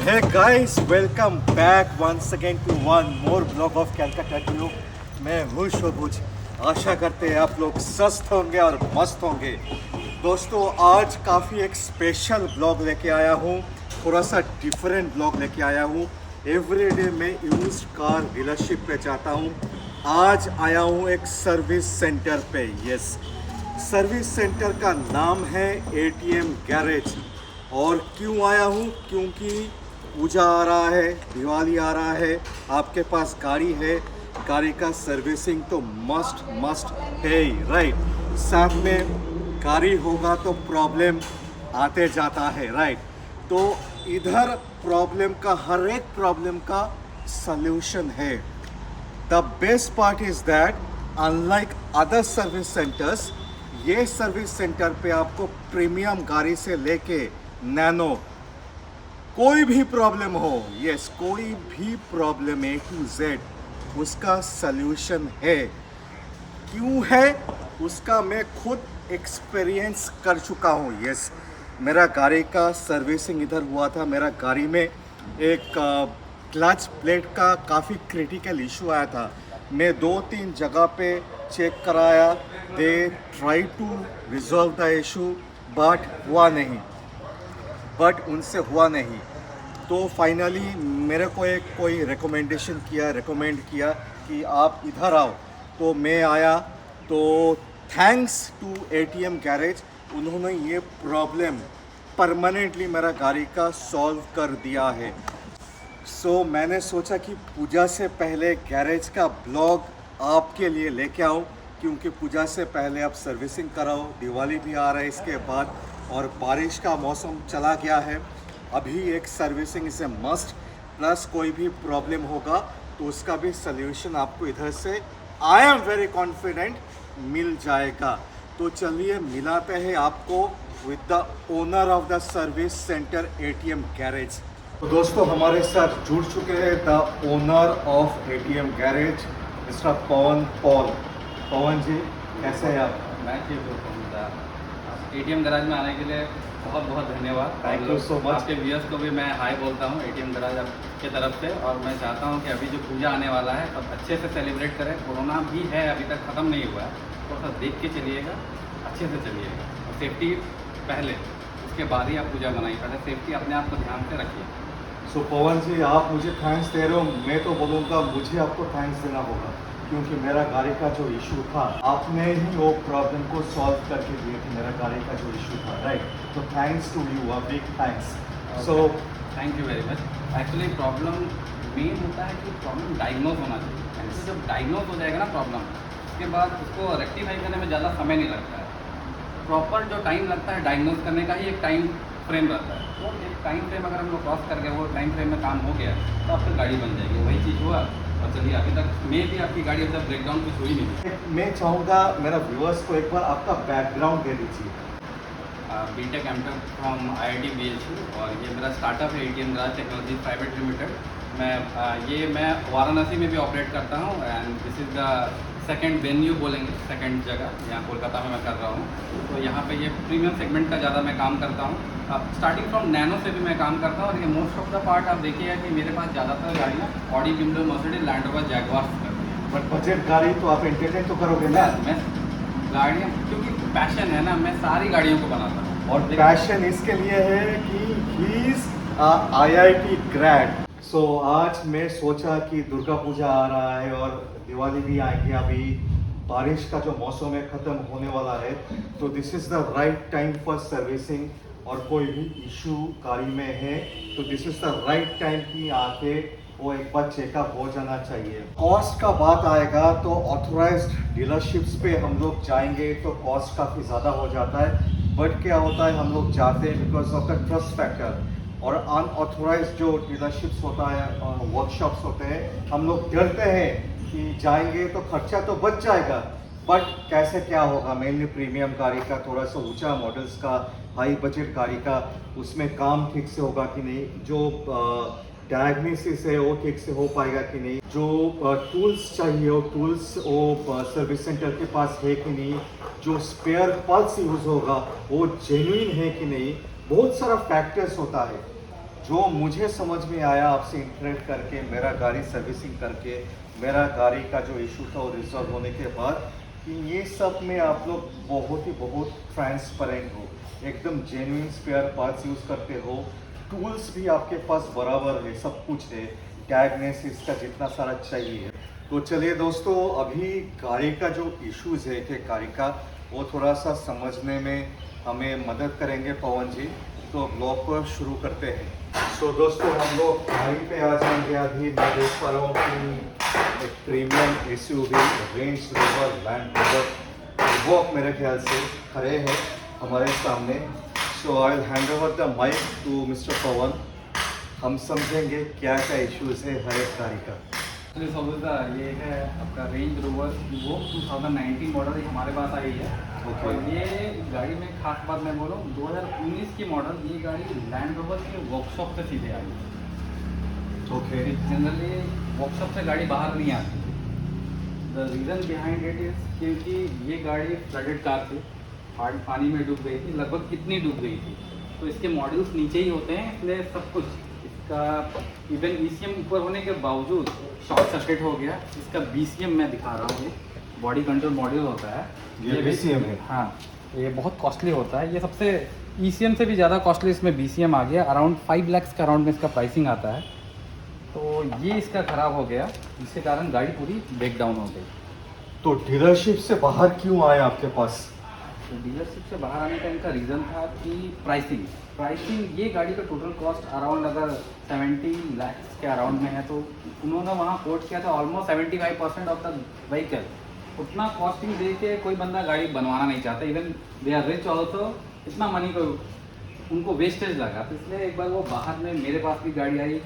hey guys, welcome back once again to one more vlog of Calcutta Tube. मैं हूँ शोभुज। आशा करते हैं आप लोग स्वस्थ होंगे और मस्त होंगे। दोस्तों आज काफ़ी एक स्पेशल ब्लॉग लेके आया हूँ, थोड़ा सा डिफरेंट ब्लॉग लेके आया हूँ। एवरीडे मैं यूज्ड कार डीलरशिप पे जाता हूँ। आज आया हूँ एक सर्विस सेंटर पे। यस, सर्विस सेंटर का नाम है एटीएम गैरेज। और क्यों आया हूँ? क्योंकि पूजा आ रहा है, दिवाली आ रहा है, आपके पास गाड़ी है, गाड़ी का सर्विसिंग तो मस्ट है ही, राइट। साथ में गाड़ी होगा तो प्रॉब्लम आते जाता है, राइट। तो इधर प्रॉब्लम का, हर एक प्रॉब्लम का सल्यूशन है। The best part is that unlike other service centres, ये सर्विस सेंटर पे आपको प्रीमियम गाड़ी से लेके नैनो कोई भी प्रॉब्लम हो, यस कोई भी प्रॉब्लम A to Z उसका सल्यूशन है। क्यों है उसका मैं खुद एक्सपीरियंस कर चुका हूँ। यस, मेरा गाड़ी का सर्विसिंग इधर हुआ था। मेरा गाड़ी में एक क्लच प्लेट का काफ़ी क्रिटिकल इशू आया था। मैं 2-3 जगह पे चेक कराया, they try to resolve the issue but उनसे हुआ नहीं। तो फाइनली मेरे को एक कोई रेकमेंड किया कि आप इधर आओ। तो मैं आया। तो थैंक्स टू एटीएम गैरेज, उन्होंने ये प्रॉब्लम परमानेंटली मेरा गाड़ी का सॉल्व कर दिया है। सो मैंने सोचा कि पूजा से पहले गैरेज का ब्लॉग आपके लिए लेके आऊँ, क्योंकि पूजा से पहले आप सर्विसिंग कराओ, दिवाली भी आ रहा है इसके बाद, और बारिश का मौसम चला गया है। अभी एक सर्विसिंग इसे मस्ट, प्लस कोई भी प्रॉब्लम होगा तो उसका भी सल्यूशन आपको इधर से आई एम वेरी कॉन्फिडेंट मिल जाएगा। तो चलिए मिलाते हैं आपको with the owner of the service centre ATM garage. तो दोस्तों हमारे साथ जुड़ चुके हैं the owner of ATM garage, mister Pawan Paul. Pawan ji कैसे हैं आप? मैं ठीक हूँ। एटीएम गैराज में आने के लिए बहुत बहुत धन्यवाद। Thank you so much. आपके व्यूअर्स को भी मैं हाय बोलता हूँ एटीएम गैराज की तरफ से। और मैं चाहता हूँ कि अभी जो पूजा आने वाला है अब अच्छे से सेलिब्रेट करें। कोरोना भी है, अभी तक ख़त्म नहीं हुआ है, थोड़ा सा देख के चलिएगा, अच्छे से चलिएगा। और सेफ्टी पहले, उसके बाद ही आप पूजा मनाइए। पहले सेफ्टी अपने आप को ध्यान से रखिए। सो पवन जी आप मुझे थैंक्स दे रहे हो, मैं तो बोलूँगा मुझे आपको थैंक्स देना होगा, क्योंकि मेरा गाड़ी का जो इशू था आपने ही वो प्रॉब्लम को सॉल्व करके दिए थे, मेरा गाड़ी का जो इशू था, राइट। तो thanks to you, a big thanks. So thank you very much. Actually problem main होता है कि प्रॉब्लम डायग्नोज होना चाहिए। यानी कि जब डायग्नोज हो जाएगा ना प्रॉब्लम, उसके बाद उसको रेक्टिफाई करने में ज़्यादा समय नहीं लगता है। प्रॉपर जो टाइम लगता है डायग्नोज करने का ही एक टाइम फ्रेम रहता है। तो एक टाइम फ्रेम अगर हम लोग क्रॉस कर गए, वो टाइम फ्रेम में काम हो गया तो आपकी गाड़ी बन जाएगी। वही चीज़ हुआ। और चलिए, अभी तक में भी आपकी गाड़ी अभी तक ब्रेकडाउन कुछ हुई नहीं थी। मैं चाहूँगा मेरा व्यूअर्स को एक बार आपका बैकग्राउंड दे दीजिए। BTech MTech from IIT BHU, और ये मेरा स्टार्टअप है ATM garage technology private limited. मैं वाराणसी में भी ऑपरेट करता हूँ, and this is the second venue बोलेंगे, सेकंड जगह यहाँ कोलकाता में मैं कर रहा हूँ। तो यहाँ पे ये प्रीमियम सेगमेंट का ज़्यादा मैं काम करता हूँ। स्टार्टिंग फ्रॉम नैनो से भी मैं काम करता हूँ। और ये मोस्ट ऑफ द पार्ट आप देखिए कि मेरे पास ज़्यादातर गाड़ियाँ Audi, BMW, Mercedes, Land Rover, Jaguar करती हैं। बट बजट गाड़ी तो आप एंटरटेन तो करोगे ना? मैं गाड़ियाँ, क्योंकि पैशन है ना, मैं सारी गाड़ियों को बनाता हूँ। और पैशन इसके लिए है कि ही इज IIT ग्रेड। सो आज मैं सोचा कि दुर्गा पूजा आ रहा है और दिवाली भी आएगी, अभी बारिश का जो मौसम है ख़त्म होने वाला है, तो this is the right time for servicing. और कोई भी इशू गाड़ी में है तो this is the right time कि आके वो एक बार चेकअप हो जाना चाहिए। कॉस्ट का बात आएगा तो ऑथोराइज्ड डीलरशिप्स पे हम लोग जाएंगे तो कॉस्ट काफ़ी ज़्यादा हो जाता है। बट क्या होता है, हम लोग जाते हैं because of the trust factor. और अनऑथोराइज्ड जो डीलरशिप्स होता है, वर्कशॉप्स होते हैं, हम लोग डरते हैं कि जाएंगे तो खर्चा तो बच जाएगा, बट कैसे क्या होगा। मेनली प्रीमियम गाड़ी का, थोड़ा सा ऊंचा मॉडल्स का, हाई बजट गाड़ी का, उसमें काम ठीक से होगा कि नहीं, जो डायग्नोसिस है वो ठीक से हो पाएगा कि नहीं, जो टूल्स चाहिए वो टूल्स वो सर्विस सेंटर के पास है कि नहीं, जो स्पेयर पार्ट्स यूज़ होगा वो जेन्युइन है कि नहीं, बहुत सारा फैक्टर्स होता है। जो मुझे समझ में आया आपसे इंटरेक्ट करके, मेरा गाड़ी सर्विसिंग करके, मेरा गाड़ी का जो इशू था वो रिजॉल्व होने के बाद, कि ये सब में आप लोग बहुत ट्रांसपेरेंट हो, एकदम जेन्युइन स्पेयर पार्ट्स यूज़ करते हो, टूल्स भी आपके पास बराबर है, सब कुछ है, डायग्नोसिस का जितना सारा चाहिए। तो चलिए दोस्तों, अभी गाड़ी का जो इश्यूज़ है कि गाड़ी का वो थोड़ा सा समझने में हमें मदद करेंगे पवन जी। तो ब्लॉग को शुरू करते हैं। तो दोस्तों, हम लोग गाड़ी पे आ जाएंगे। अभी मैं देख पा रहा हूँ कि एक premium SUV Range Rover Land Rover वो मेरे ख्याल से खड़े हैं हमारे सामने। So I will hand over the mic to mister Pawan. हम समझेंगे क्या क्या इश्यूज़ है हर एक गाड़ी का। ये है आपका रेंज रोवर वो 2019 मॉडल हमारे पास आई है। Okay. और ये गाड़ी में खास बात मैं बोलूँ 2019 की मॉडल, ये गाड़ी लैंड रोवर के वर्कशॉप से सीधे आई है। ओके। जनरली वर्कशॉप से गाड़ी बाहर नहीं आती। The reason behind it is क्योंकि ये गाड़ी फ्लडेड कार थी, पानी में डूब गई थी, लगभग कितनी डूब गई थी। तो इसके मॉड्यूल्स नीचे ही होते हैं, इसलिए सब कुछ इसका इवन ECM ऊपर होने के बावजूद शॉर्ट सर्किट हो गया। इसका BCM मैं दिखा रहा हूँ, बॉडी कंट्रोल मॉड्यूल होता है ये BCM है। हाँ, ये बहुत कॉस्टली होता है। ये सबसे ECM से भी ज़्यादा कॉस्टली इसमें BCM आ गया। अराउंड 5 लाख के अराउंड में इसका प्राइसिंग आता है। तो ये इसका ख़राब हो गया, जिसके कारण गाड़ी पूरी ब्रेक डाउन हो गई। तो डीलरशिप से बाहर क्यों आए आपके पास? तो डीलरशिप से बाहर आने का इनका रीज़न था कि प्राइसिंग ये गाड़ी का टोटल कॉस्ट अराउंड अगर 70 लाख के अराउंड में है, तो उन्होंने वहाँ कोट किया था ऑलमोस्ट 75% ऑफ द व्हीकल। उतना कॉस्टिंग दे के कोई बंदा गाड़ी बनवाना नहीं चाहता। Even they are rich also, इतना मनी को उनको वेस्टेज लगा। तो इसलिए एक बार वो बाहर में मेरे पास भी गाड़ी आई,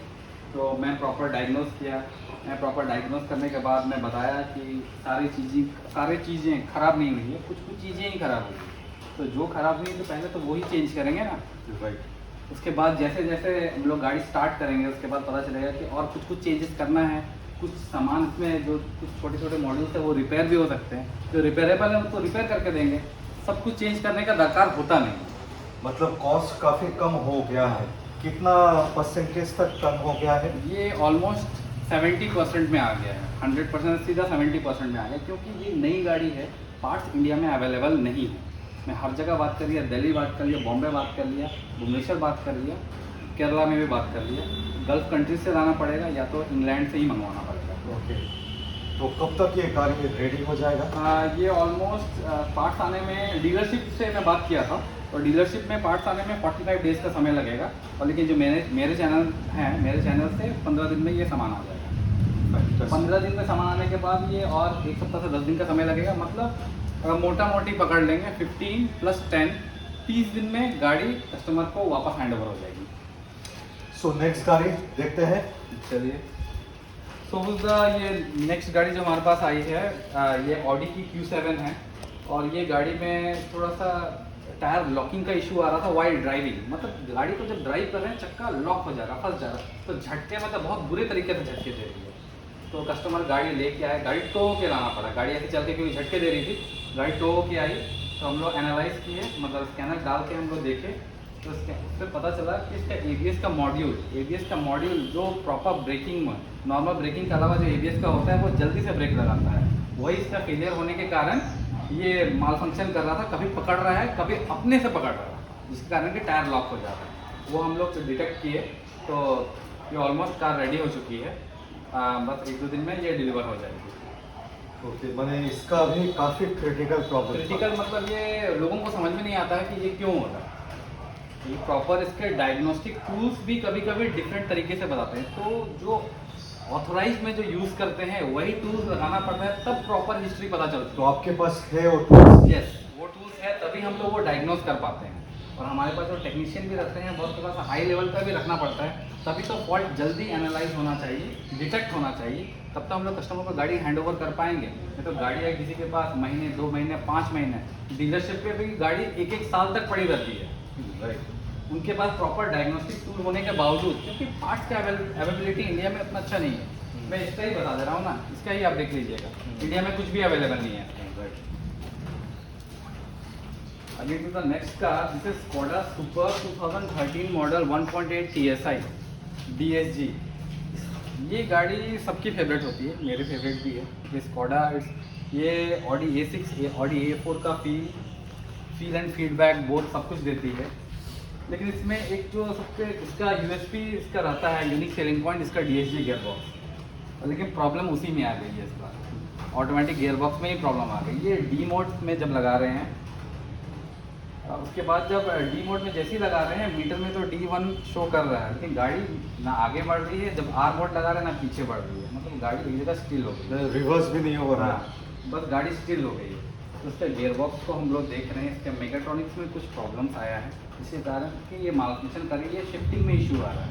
तो मैं प्रॉपर डायग्नोस किया। मैं प्रॉपर डायग्नोस करने के बाद मैं बताया कि सारी चीज़ें ख़राब नहीं हुई है, कुछ चीज़ें ही ख़राब हुई। तो जो ख़राब हुई तो पहले तो वही चेंज करेंगे ना। राइट। उसके बाद जैसे जैसे हम लोग गाड़ी स्टार्ट करेंगे, उसके बाद पता चलेगा कि और कुछ चेंजेस करना है। कुछ सामान इसमें जो कुछ छोटे छोटे मॉड्यूल्स है वो रिपेयर भी हो सकते हैं। जो रिपेयरेबल है उसको रिपेयर करके देंगे। सब कुछ चेंज करने का दरकार होता नहीं। मतलब कॉस्ट काफ़ी कम हो गया है। कितना परसेंटेज तक कम हो गया है? ये ऑलमोस्ट 70% में आ गया है। 100% सीधा 70% में आ गया, क्योंकि ये नई गाड़ी है। पार्ट्स इंडिया में अवेलेबल नहीं है। मैं हर जगह बात कर लिया, दिल्ली बात कर लिया, बॉम्बे बात कर लिया, भुवनेश्वर बात कर लिया, केरला में भी बात कर लिया। गल्फ कंट्रीज से लाना पड़ेगा या तो इंग्लैंड से ही मंगवाना पड़ेगा। ओके। तो कब तक ये गाड़ी रेडी हो जाएगा? ये ऑलमोस्ट पार्ट्स आने में, डीलरशिप से मैं बात किया था, और डीलरशिप में पार्ट्स आने में 45 डेज़ का समय लगेगा। और लेकिन जो मेरे चैनल हैं, मेरे चैनल से 15 दिन में ये सामान आ जाएगा। 15 दिन में सामान आने के बाद ये और 1 सप्ताह से 10 दिन का समय लगेगा। मतलब अगर मोटा मोटी पकड़ लेंगे 15 + 10 30 दिन में गाड़ी कस्टमर को वापस हैंड ओवर हो जाएगी। सो नेक्स्ट गाड़ी देखते हैं। चलिए, ये नेक्स्ट गाड़ी जो हमारे पास आई है, ये ऑडी की Q7 है। और ये गाड़ी में थोड़ा सा टायर लॉकिंग का इशू आ रहा था वाइल ड्राइविंग। मतलब गाड़ी को जब ड्राइव कर रहे हैं चक्का लॉक हो जा रहा, फंस जा रहा, तो झटके मतलब बहुत बुरे तरीके से झटके दे रही है। तो कस्टमर गाड़ी लेके आए, गाड़ी टो के लाना पड़ा। गाड़ी ऐसे चल के क्योंकि झटके दे रही थी, गाड़ी टो के आई। तो हम लोग एनालाइज किए, मतलब स्कैनर डाल के हम लोग देखे, तो उससे पता चला कि इसका ABS का मॉड्यूल जो प्रॉपर ब्रेकिंग में, नॉर्मल ब्रेकिंग के अलावा जो ABS का होता है वो जल्दी से ब्रेक लगाता है, वही इसका फेलियर होने के कारण ये माल फंक्शन कर रहा था। कभी पकड़ रहा है, कभी अपने से पकड़ रहा है, जिसके कारण कि टायर लॉक हो जाता है। वो हम लोग डिटेक्ट किए। तो ये ऑलमोस्ट कार रेडी हो चुकी है। बस 1-2 दिन में ये डिलीवर हो जाएगी। ओके, मैंने इसका भी काफ़ी क्रिटिकल प्रॉब्लम। क्रिटिकल मतलब ये लोगों को समझ में नहीं आता है कि ये क्यों हो रहा है। ये प्रॉपर इसके डायग्नोस्टिक टूल्स भी कभी कभी डिफरेंट तरीके से बताते हैं। तो जो ऑथोराइज में जो यूज़ करते हैं वही टूल्स लगाना पड़ता है, तब प्रॉपर हिस्ट्री पता चलती है। तो आपके पास है वो टूल्स? यस, वो टूल्स है, तभी हम लोग वो डायग्नोस कर पाते हैं। और हमारे पास जो टेक्नीशियन भी रखते हैं, बहुत थोड़ा सा हाई लेवल का भी रखना पड़ता है, तभी तो फॉल्ट जल्दी एनालाइज होना चाहिए, डिटेक्ट होना चाहिए, तब तो हम लोग कस्टमर को गाड़ी हैंड ओवर कर पाएंगे। नहीं तो गाड़ी है किसी के पास महीने, 2 महीने, 5 महीने, डीलरशिप पे भी गाड़ी 1-1 साल तक पड़ी रहती है। राइट। उनके पास प्रॉपर डायग्नोस्टिक टूल होने के बावजूद, क्योंकि पार्ट्स का अवेलेबिलिटी इंडिया में उतना अच्छा नहीं है। मैं इसका ही बता दे रहा हूँ ना, इसका ही आप देख लीजिएगा, इंडिया में कुछ भी अवेलेबल नहीं है। Again to the next car, this is Skoda Super 2013 model 1.8 TSI DSG। ये गाड़ी सबकी फेवरेट होती है, मेरी फेवरेट भी है। ये स्कोडा ये ऑडी A6 ऑडी A4 का फील एंड फीडबैक बोथ सब कुछ देती है। लेकिन इसमें एक जो सबसे इसका यूएसपी इसका रहता है, यूनिक सेलिंग पॉइंट इसका DSG गियर बॉक्स। लेकिन प्रॉब्लम उसी में आ गई है, इस बार ऑटोमेटिक गियर बॉक्स में ही प्रॉब्लम आ गई। ये डी मोड में जब लगा रहे हैं, उसके बाद जब डी मोड में जैसे ही लगा रहे हैं मीटर में तो D1 शो कर रहा है, लेकिन गाड़ी ना आगे बढ़ रही है। जब R मोड लगा रहे हैं ना पीछे बढ़ रही है, मतलब गाड़ी एक जगह स्टिल हो गई, रिवर्स भी नहीं हो रहा। बस गाड़ी स्टिल हो गई है। तो उसके गियर बॉक्स को हम लोग देख रहे हैं, इसके मेगाट्रॉनिक्स में कुछ प्रॉब्लम्स आया है, इसी कारण कि ये मालफंक्शन कर रही है, शिफ्टिंग में इशू आ रहा है।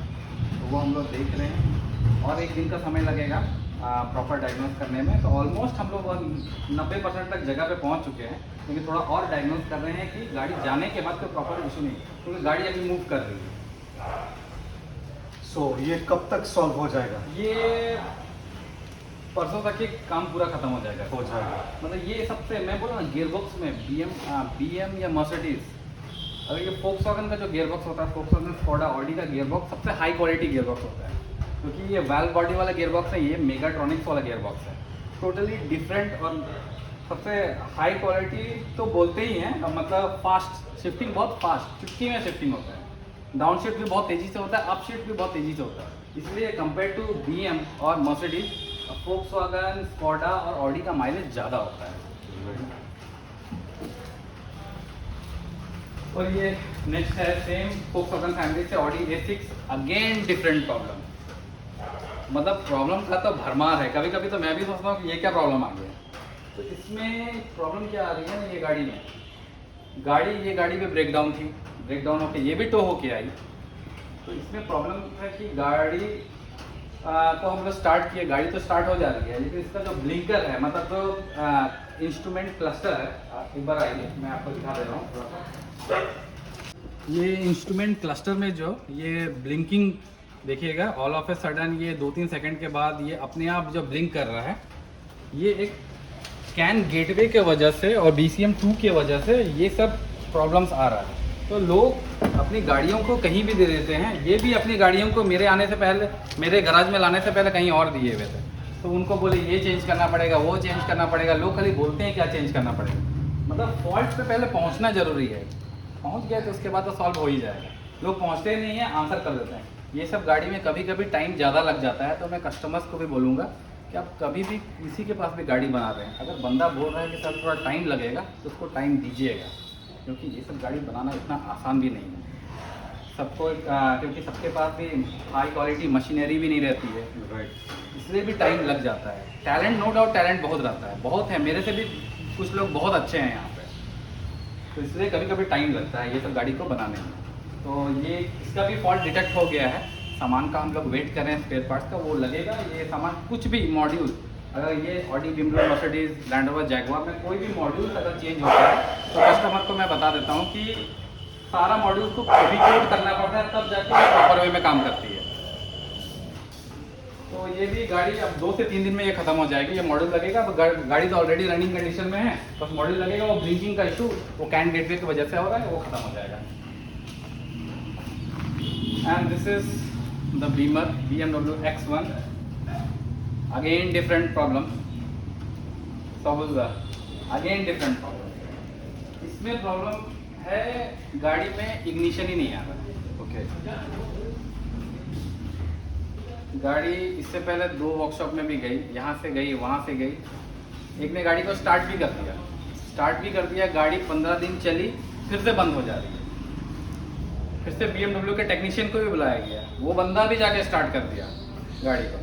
तो वो हम लोग देख रहे हैं और एक दिन का समय लगेगा प्रॉपर डायग्नोस करने में। तो ऑलमोस्ट हम लोग 90% तक जगह पे पहुंच चुके हैं, लेकिन थोड़ा और डायग्नोस कर रहे हैं कि गाड़ी जाने के बाद कोई प्रॉपर इशू नहीं, क्योंकि गाड़ी अभी मूव कर रही है। सो ये कब तक सॉल्व हो जाएगा? ये परसों तक ये काम पूरा खत्म हो जाएगा। मतलब ये सबसे मैं बोला ना, गियर बॉक्स में BM या मर्सिडीज, अगर ये फोक्सवैगन का जो गियर बॉक्स होता है, फोक्सवैगन स्कोडा ऑडी का गियर बॉक्स सबसे हाई क्वालिटी गियर बॉक्स होता है, क्योंकि ये वाल्व बॉडी वाला गियर बॉक्स है, ये मेगाट्रॉनिक्स वाला गियर बॉक्स है। टोटली डिफरेंट और सबसे हाई क्वालिटी तो बोलते ही हैं, मतलब फास्ट शिफ्टिंग, बहुत फास्ट चुटकी में शिफ्टिंग होता है। डाउन शिफ्ट भी बहुत तेज़ी से होता है, अप शिफ्ट भी बहुत तेज़ी से होता है। इसलिए कंपेयर टू BM और मर्सिडीज, फोक्सवैगन स्कोडा और ऑडी का माइलेज ज़्यादा होता है। और ये नेक्स्ट है सेम फोक्सवैगन फैमिली से Audi A6, again different problem. मतलब प्रॉब्लम का तो भरमार है। कभी कभी तो मैं भी सोचता हूँ कि ये क्या प्रॉब्लम आ गया। तो इसमें प्रॉब्लम क्या आ रही है ना, ये गाड़ी में ये गाड़ी पे ब्रेकडाउन थी, ब्रेकडाउन होकर ये भी टो होके आई। तो इसमें प्रॉब्लम है कि गाड़ी तो हम लोग स्टार्ट किए, गाड़ी तो स्टार्ट हो जा रही है, लेकिन इसका जो ब्लिंकर है, मतलब जो इंस्ट्रूमेंट क्लस्टर है, एक बार आइए मैं आपको दिखा दे रहा हूँ थोड़ा सा। ये इंस्ट्रूमेंट क्लस्टर में जो ये ब्लिंकिंग देखिएगा, ऑल ऑफ ए सडन ये 2-3 सेकंड के बाद ये अपने आप जो ब्लिंक कर रहा है, ये एक कैन गेटवे के वजह से और BCM2 के वजह से ये सब प्रॉब्लम्स आ रहा है। तो लोग अपनी गाड़ियों को कहीं भी दे देते हैं। ये भी अपनी गाड़ियों को मेरे आने से पहले, मेरे गैराज में लाने से पहले कहीं और दिए हुए थे। तो उनको बोले ये चेंज करना पड़ेगा, वो चेंज करना पड़ेगा। लोग खाली बोलते हैं क्या चेंज करना पड़ेगा, मतलब फॉल्ट पे पहले पहुंचना ज़रूरी है। पहुंच गया तो उसके बाद तो सॉल्व हो ही जाएगा। लोग पहुंचते नहीं हैं, आंसर कर देते हैं। ये सब गाड़ी में कभी कभी टाइम ज़्यादा लग जाता है। तो मैं कस्टमर्स को भी बोलूँगा कि आप कभी भी किसी के पास भी गाड़ी बना रहे हैं, अगर बंदा बोल रहा है कि सर थोड़ा टाइम लगेगा, तो उसको टाइम दीजिएगा, क्योंकि ये सब गाड़ी बनाना इतना आसान भी नहीं है सबको, क्योंकि सबके पास भी हाई क्वालिटी मशीनरी भी नहीं रहती है, इसलिए भी टाइम लग जाता है। टैलेंट नो डाउट टैलेंट बहुत रहता है, बहुत है, मेरे से भी कुछ लोग बहुत अच्छे हैं यहाँ पे, तो इसलिए कभी कभी टाइम लगता है ये सब गाड़ी को बनाने में। तो ये इसका भी फॉल्ट डिटेक्ट हो गया है। सामान का हम लोग वेट कर रहे हैं, स्पेयर पार्ट्स का, वो लगेगा। ये सामान कुछ भी मॉड्यूल, अगर ये Audi, BMW, Mercedes, Land Rover, Jaguar में कोई भी मॉड्यूल अगर चेंज होता है तो कस्टमर को मैं बता देता हूँ कि सारा मॉड्यूल को रिकोड करना पड़ता है, तब जाके प्रॉपर वे में काम करती है। तो ये भी गाड़ी अब 2 से 3 दिन में ये खत्म हो जाएगी। ये मॉड्यूल लगेगा, गाड़ी तो ऑलरेडी रनिंग कंडीशन में है, बस मॉड्यूल लगेगा। वो ब्लिंकिंग का इशू वो कैन गेटवे की वजह से हो रहा है, वो खत्म हो जाएगा। And this is the Beamer BMW X1, again different problem, again different problem. इसमें प्रॉब्लम है गाड़ी में इग्निशन ही नहीं आ रहा। ओके, गाड़ी इससे पहले 2 वर्कशॉप में भी गई, यहाँ से गई, वहाँ से गई। एक ने गाड़ी को स्टार्ट भी कर दिया, गाड़ी 15 दिन चली, फिर से बंद हो जा रही है। फिर से BMW के टेक्नीशियन को भी बुलाया गया, वो बंदा भी जाके स्टार्ट कर दिया गाड़ी को।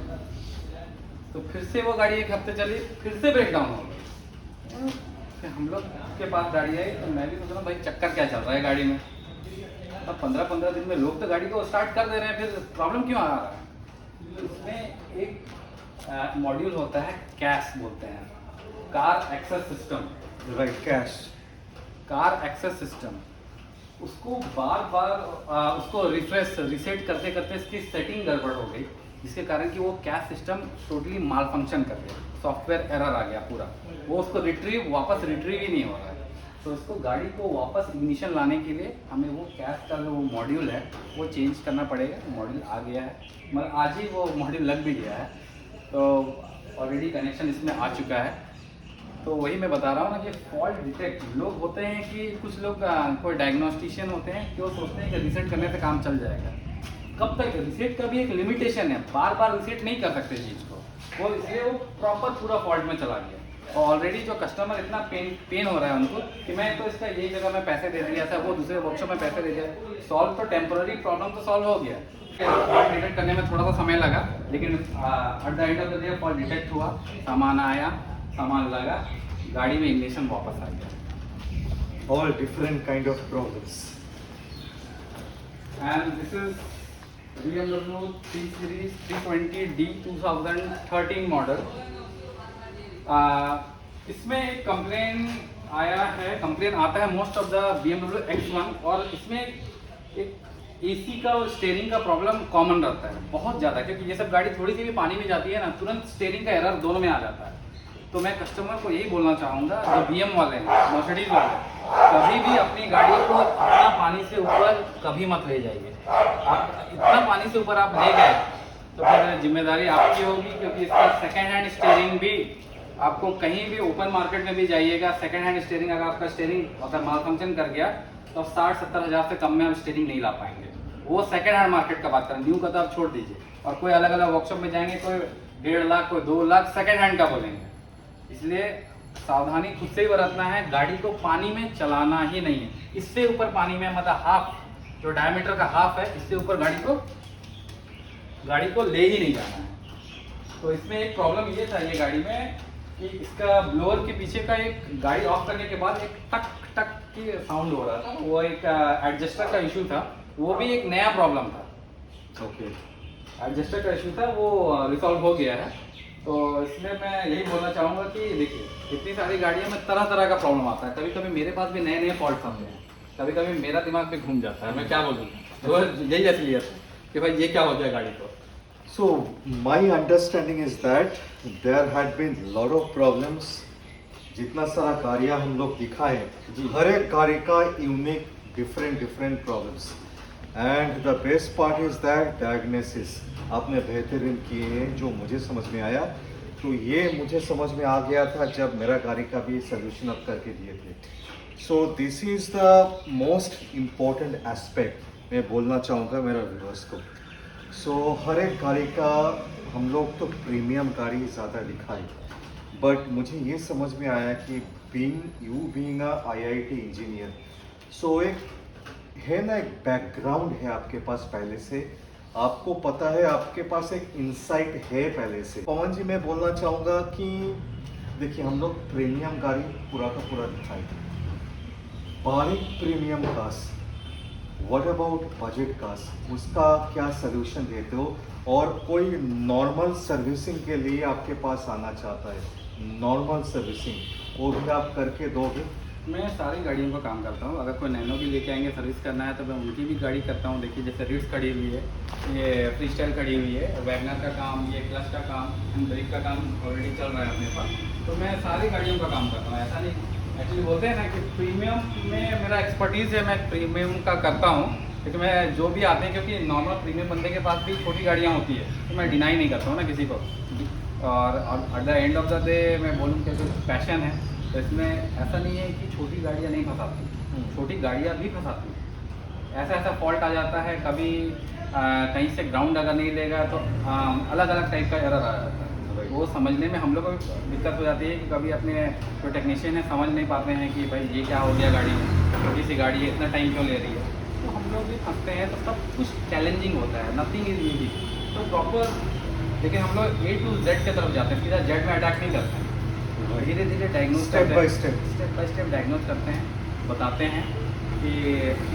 तो फिर से वो गाड़ी 1 हफ्ते चली, फिर से ब्रेकडाउन हो गई। फिर हम लोग के पास गाड़ी आई, तो मैं भी सोच रहा हूँ भाई चक्कर क्या चल रहा है गाड़ी में। अब 15-15 दिन में लोग तो गाड़ी को स्टार्ट कर दे रहे हैं, फिर प्रॉब्लम क्यों आ रहा है? इसमें एक मॉड्यूल होता है, कैश बोलते हैं, car access system, right, cash car access system. उसको बार उसको रिसेट करते करते इसकी सेटिंग गड़बड़ हो गई, जिसके कारण कि वो कैश सिस्टम टोटली माल फंक्शन कर गया, सॉफ्टवेयर एरर आ गया पूरा। वो उसको वापस रिट्रीव ही नहीं हो रहा है। तो इसको गाड़ी को वापस इग्निशन लाने के लिए हमें वो कैस का जो मॉड्यूल है वो चेंज करना पड़ेगा। मॉड्यूल आ गया है, मतलब आज ही वो मॉड्यूल लग भी गया है, तो ऑलरेडी कनेक्शन इसमें आ चुका है। तो वही मैं बता रहा हूँ ना कि फॉल्ट डिटेक्ट लोग होते हैं कि कुछ लोग कोई डायग्नोस्टिशियन होते हैं कि वो सोचते हैं कि रीसेट करने से काम चल जाएगा। कब तक? रीसेट का भी एक लिमिटेशन है, बार बार रीसेट नहीं कर सकते चीज़ को, वो इसलिए वो प्रॉपर पूरा फॉल्ट में चला गया। और ऑलरेडी जो कस्टमर इतना पेन हो रहा है उनको कि मैं तो इसका यही जगह में पैसे दे दिया था, वो दूसरे वर्कशॉप में पैसे दे दिया। सॉल्व तो टेम्पोररी प्रॉब्लम तो सॉल्व हो गया, फॉल्ट डिटेक्ट करने में थोड़ा सा समय लगा, लेकिन at the end of the day fault detect हुआ, सामान आया, सामान लगा, गाड़ी में इग्निशन वापस आ गया। All different kind of problems. And this is BMW 3 Series 320D 2013 model. इसमें एक कंप्लेन आया है, कंप्लेन आता है most of the BMW X1, और इसमें एक एसी का और स्टीयरिंग का प्रॉब्लम कॉमन रहता है बहुत ज़्यादा, क्योंकि ये सब गाड़ी थोड़ी सी भी पानी में जाती है ना, तुरंत स्टीयरिंग का एरर दोनों में आ जाता है। तो मैं कस्टमर को यही बोलना चाहूँगा, जो BM वाले हैं, मर्सिडीज वाले, कभी भी अपनी गाड़ी को इतना पानी से ऊपर कभी मत ले जाइए। आप इतना पानी से ऊपर आप ले गए तो फिर जिम्मेदारी आपकी होगी, क्योंकि इसका सेकेंड हैंड स्टीयरिंग भी आपको कहीं भी ओपन मार्केट में भी जाइएगा, सेकेंड हैंड स्टीयरिंग अगर आपका स्टीयरिंग अगर माल फंक्शन कर गया तो 60-70 हज़ार से कम में आप स्टीयरिंग नहीं ला पाएंगे। वो सेकेंड हैंड मार्केट का बात करें, न्यू का तो आप छोड़ दीजिए। और कोई अलग अलग वर्कशॉप में जाएंगे, कोई 1.5 लाख, कोई 2 लाख सेकेंड हैंड का बोलेंगे। इसलिए सावधानी खुद से ही बरतना है, गाड़ी को पानी में चलाना ही नहीं है। इससे ऊपर पानी में, मतलब हाफ जो डायमीटर का हाफ है, इससे ऊपर गाड़ी को ले ही नहीं जाना है। तो इसमें एक प्रॉब्लम ये था ये गाड़ी में कि इसका ब्लोअर के पीछे का एक, गाड़ी ऑफ करने के बाद एक टक टक की साउंड हो रहा था, वो एक एडजस्टर का इशू था, वो भी एक नया प्रॉब्लम था। ओके, एडजस्टर का इशू था, वो रिसॉल्व हो गया है। तो इसमें मैं यही बोलना चाहूँगा कि देखिए, इतनी सारी गाड़ियों में तरह तरह का प्रॉब्लम आता है। कभी कभी मेरे पास भी नए नए फॉल्ट आते हैं, कभी कभी मेरा दिमाग भी घूम जाता है, मैं क्या बोलूँ, तो यही असलियत है कि भाई ये क्या हो गया गाड़ी को। so my understanding is that there had been lot of problems. जितना सारा गाड़ियाँ हम लोग दिखाए, हर एक गाड़ी का unique different problems, and the best part is that diagnosis आपने बेहतरीन किए हैं, जो मुझे समझ में आया। तो ये मुझे समझ में आ गया था जब मेरा गाड़ी का भी सोल्यूशन आप करके दिए थे। So this is the most important aspect मैं बोलना चाहूँगा मेरा व्यूअर्स को। सो हर एक गाड़ी का हम लोग तो प्रीमियम गाड़ी ज़्यादा दिखाई, बट मुझे ये समझ में आया कि बीइंग अ IIT इंजीनियर, सो एक है ना, एक बैकग्राउंड है आपके पास पहले से, आपको पता है, आपके पास एक इंसाइट है पहले से। पवन जी, मैं बोलना चाहूँगा कि देखिए, हम लोग प्रीमियम गाड़ी पूरा का पूरा दिखाई, बारीक premium cars, what about budget cars, उसका क्या सलूशन देते हो? और कोई नॉर्मल सर्विसिंग के लिए आपके पास आना चाहता है, नॉर्मल सर्विसिंग वो भी आप करके दोगे? मैं सारी गाड़ियों का काम करता हूँ। अगर कोई नैनो भी लेके आएंगे सर्विस करना है तो मैं उनकी भी गाड़ी करता हूँ। देखिए, जैसे रिट्स खड़ी हुई है, ये फ्री स्टाइल खड़ी हुई है, वैगनर का काम, ये क्लच का काम, ब्रेक का काम ऑलरेडी चल रहा है अपने पास। तो मैं सारी गाड़ियों का काम करता हूँ। ऐसा नहीं, एक्चुअली बोलते हैं ना कि प्रीमियम में मेरा एक्सपर्टीज़ है, मैं प्रीमियम का करता हूँ। लेकिन मैं जो भी आते हैं, क्योंकि नॉर्मल प्रीमियम बंदे के पास भी छोटी गाड़ियाँ होती है, तो मैं डिनाई नहीं करता हूँ ना किसी को। और at the end of the day मैं बोलूँ कि पैशन है, तो इसमें ऐसा नहीं है कि छोटी गाड़ियाँ नहीं फंसाती, छोटी गाड़ियाँ भी फंसाती हैं। ऐसा फॉल्ट आ जाता है, कभी कहीं से ग्राउंड अगर नहीं लेगा तो अलग अलग टाइप का एरर आ जाता है। वो समझने में हम लोग को दिक्कत हो जाती है कि कभी अपने जो टेक्नीशियन है समझ नहीं पाते हैं कि भाई ये क्या हो गया गाड़ी में, छोटी सी गाड़ी है, इतना टाइम क्यों ले रही है। तो हम लोग भी फंसते हैं, तो सब कुछ चैलेंजिंग होता है, नथिंग इज ईजी। तो प्रॉपर, लेकिन हम लोग A to Z की तरफ जाते हैं, सीधा जेड में अटैक नहीं करते हैं, धीरे धीरे diagnose step by step diagnose करते हैं, बताते हैं कि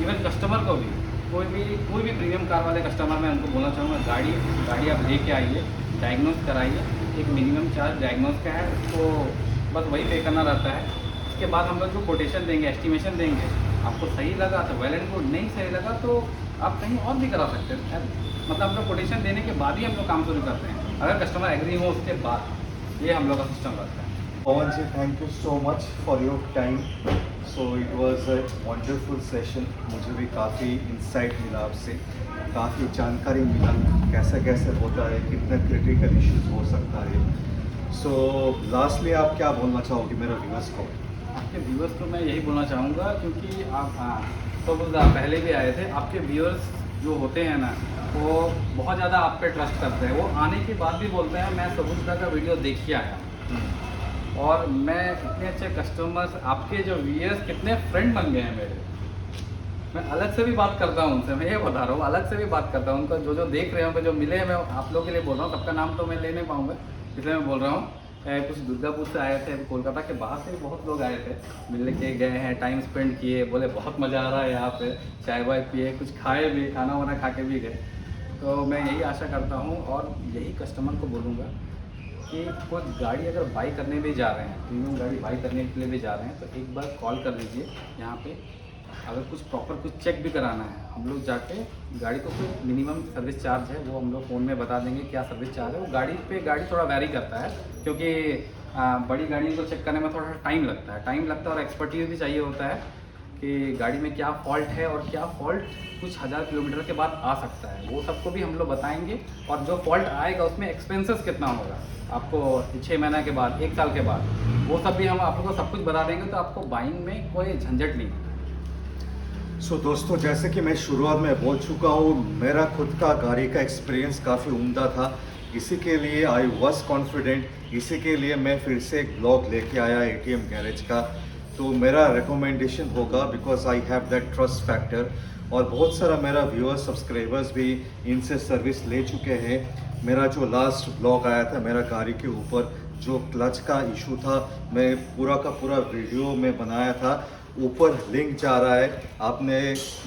इवन कस्टमर को भी, कोई भी प्रीमियम कार वाले कस्टमर मैं उनको बोलना चाहूँगा, गाड़ी आप लेके आइए, डायग्नोज कराइए। एक मिनिमम चार्ज डायग्नोज का है, उसको बस वही पे करना रहता है। उसके बाद हम लोग जो कोटेशन देंगे, एस्टिमेशन देंगे, आपको सही लगा तो वेल एंड गुड, नहीं सही लगा तो आप कहीं और भी करा सकते हैं। मतलब हम लोग कोटेशन देने के बाद ही हम लोग काम शुरू करते हैं, अगर कस्टमर एग्री हो उसके बाद। ये हम लोग का सिस्टम रहता है। Pawan ji, thank you so much for your time. So it was a wonderful session. मुझे भी काफ़ी इंसाइट मिला आपसे, काफ़ी जानकारी मिला कैसे कैसे होता है, कितना क्रिटिकल इश्यूज हो सकता है। सो लास्टली आप क्या बोलना चाहोगे मेरे व्यूअर्स को? आपके व्यूअर्स को मैं यही बोलना चाहूँगा, क्योंकि आप तो पहले भी आए थे, आपके व्यूअर्स जो होते हैं ना, वो बहुत ज़्यादा आप पे ट्रस्ट करते हैं। वो आने के बाद भी बोलते हैं मैं सबूतदा का वीडियो देख के आया, और मैं इतने अच्छे कस्टमर्स, आपके जो व्यूअर्स कितने फ्रेंड बन गए हैं मेरे। मैं अलग से भी बात करता हूँ उनसे, मैं ये बता रहा हूँ, अलग से भी बात करता हूँ उनको, जो देख रहे होंगे, जो मिले हैं। मैं आप लोगों के लिए बोल रहा हूँ, सबका नाम तो मैं ले नहीं पाऊँगा, इसलिए मैं बोल रहा हूँ। कुछ दुर्गापुर से आए थे, कोलकाता के बाहर से भी बहुत लोग आए थे, मिलने के गए हैं, टाइम स्पेंड किए, बोले बहुत मज़ा आ रहा है यहाँ पे, चाय वाय पिए, कुछ खाए भी, खाना वाना खा के भी गए। तो मैं यही आशा करता हूँ, और यही कस्टमर को बोलूँगा कि कोई गाड़ी अगर बाई करने भी जा रहे हैं, प्रीमियम गाड़ी बाई करने के लिए भी जा रहे हैं, तो एक बार कॉल कर लीजिए यहाँ पे। अगर कुछ प्रॉपर कुछ चेक भी कराना है, हम लोग जाके गाड़ी को कोई मिनिमम सर्विस चार्ज है, वो हम लोग फ़ोन में बता देंगे क्या सर्विस चार्ज है। वो गाड़ी पे गाड़ी थोड़ा वैरी करता है, क्योंकि बड़ी गाड़ी को चेक करने में थोड़ा सा टाइम लगता है, और एक्सपर्टीज भी चाहिए होता है कि गाड़ी में क्या फॉल्ट है, और क्या फॉल्ट कुछ हज़ार किलोमीटर के बाद आ सकता है, वो सबको भी हम लोग बताएंगे। और जो फॉल्ट आएगा उसमें एक्सपेंसेस कितना होगा आपको 6 महीने के बाद, 1 साल के बाद, वो सब भी हम आप लोग को सब कुछ बता देंगे, तो आपको बाइंग में कोई झंझट नहीं है। सो दोस्तों, जैसे कि मैं शुरुआत में बोल चुका हूँ, मेरा खुद का गाड़ी का एक्सपीरियंस काफ़ी उम्दा था। इसी के लिए आई वॉज कॉन्फिडेंट, इसी के लिए मैं फिर से एक ब्लॉग लेके आया एटीएम गैरेज का। तो मेरा रिकमेंडेशन होगा, because I have that trust factor. और बहुत सारा मेरा व्यूअर्स, सब्सक्राइबर्स भी इनसे सर्विस ले चुके हैं। मेरा जो लास्ट ब्लॉग आया था मेरा गाड़ी के ऊपर जो क्लच का इशू था, मैं पूरा का पूरा वीडियो में बनाया था, ऊपर लिंक जा रहा है, आपने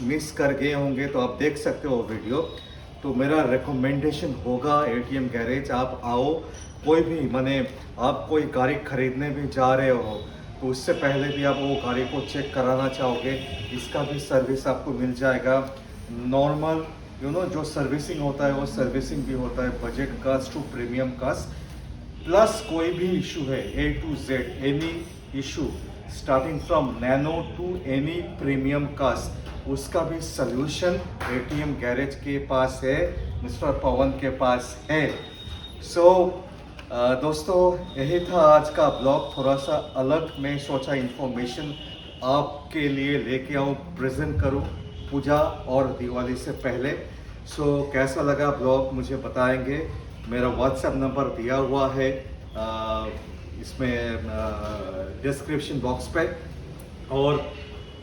मिस कर गए होंगे तो आप देख सकते हो वीडियो। तो मेरा रिकमेंडेशन होगा एटीएम गैरेज, आप आओ। कोई भी माने आप कोई गाड़ी खरीदने भी जा रहे हो, तो उससे पहले भी आप वो गाड़ी को चेक कराना चाहोगे, इसका भी सर्विस आपको मिल जाएगा। नॉर्मल जो सर्विसिंग होता है वो सर्विसिंग भी होता है, budget cost to premium cost. Plus कोई भी इशू है, A to Z any issue starting from Nano to any premium cost, उसका भी सल्यूशन एटीएम गैरेज के पास है, मिस्टर पवन के पास है। सो दोस्तों, यही था आज का ब्लॉग, थोड़ा सा अलग। मैं सोचा इन्फॉर्मेशन आपके लिए लेके आऊँ, प्रेजेंट करूँ पूजा और दिवाली से पहले। सो कैसा लगा ब्लॉग मुझे बताएंगे। मेरा व्हाट्सएप नंबर दिया हुआ है इसमें डिस्क्रिप्शन बॉक्स पे। और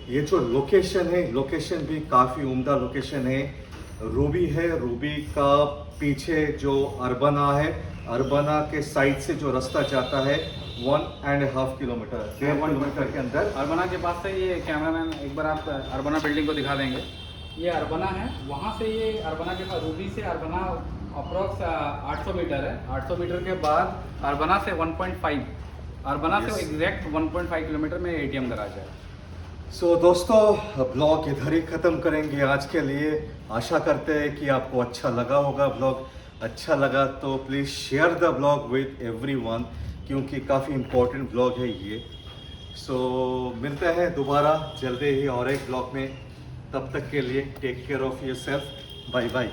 ये जो लोकेशन है, लोकेशन भी काफ़ी उम्दा लोकेशन है। रूबी है, रूबी का पीछे जो अर्बना है, अर्बना के साइड से जो रास्ता जाता है 1.5 किलोमीटर, 1.5 किलोमीटर के अंदर। अर्बना के पास से, ये कैमरामैन एक बार आप अर्बना बिल्डिंग को दिखा देंगे, ये अर्बना है, वहाँ से ये अर्बना के पास, रूबी से अर्बना अप्रॉक्स 800 मीटर है। 800 मीटर के बाद अर्बना से 1.5, अर्बना से एग्जैक्ट 1.5 किलोमीटर में एटीएम गैराज है। सो दोस्तों, ब्लॉग इधर ही ख़त्म करेंगे आज के लिए। आशा करते हैं कि आपको अच्छा लगा होगा ब्लॉग। अच्छा लगा तो please share the blog with everyone, क्योंकि काफ़ी इम्पोर्टेंट ब्लॉग है ये। सो मिलते हैं दोबारा जल्दी ही और एक ब्लॉग में। तब तक के लिए take care of yourself. Bye bye.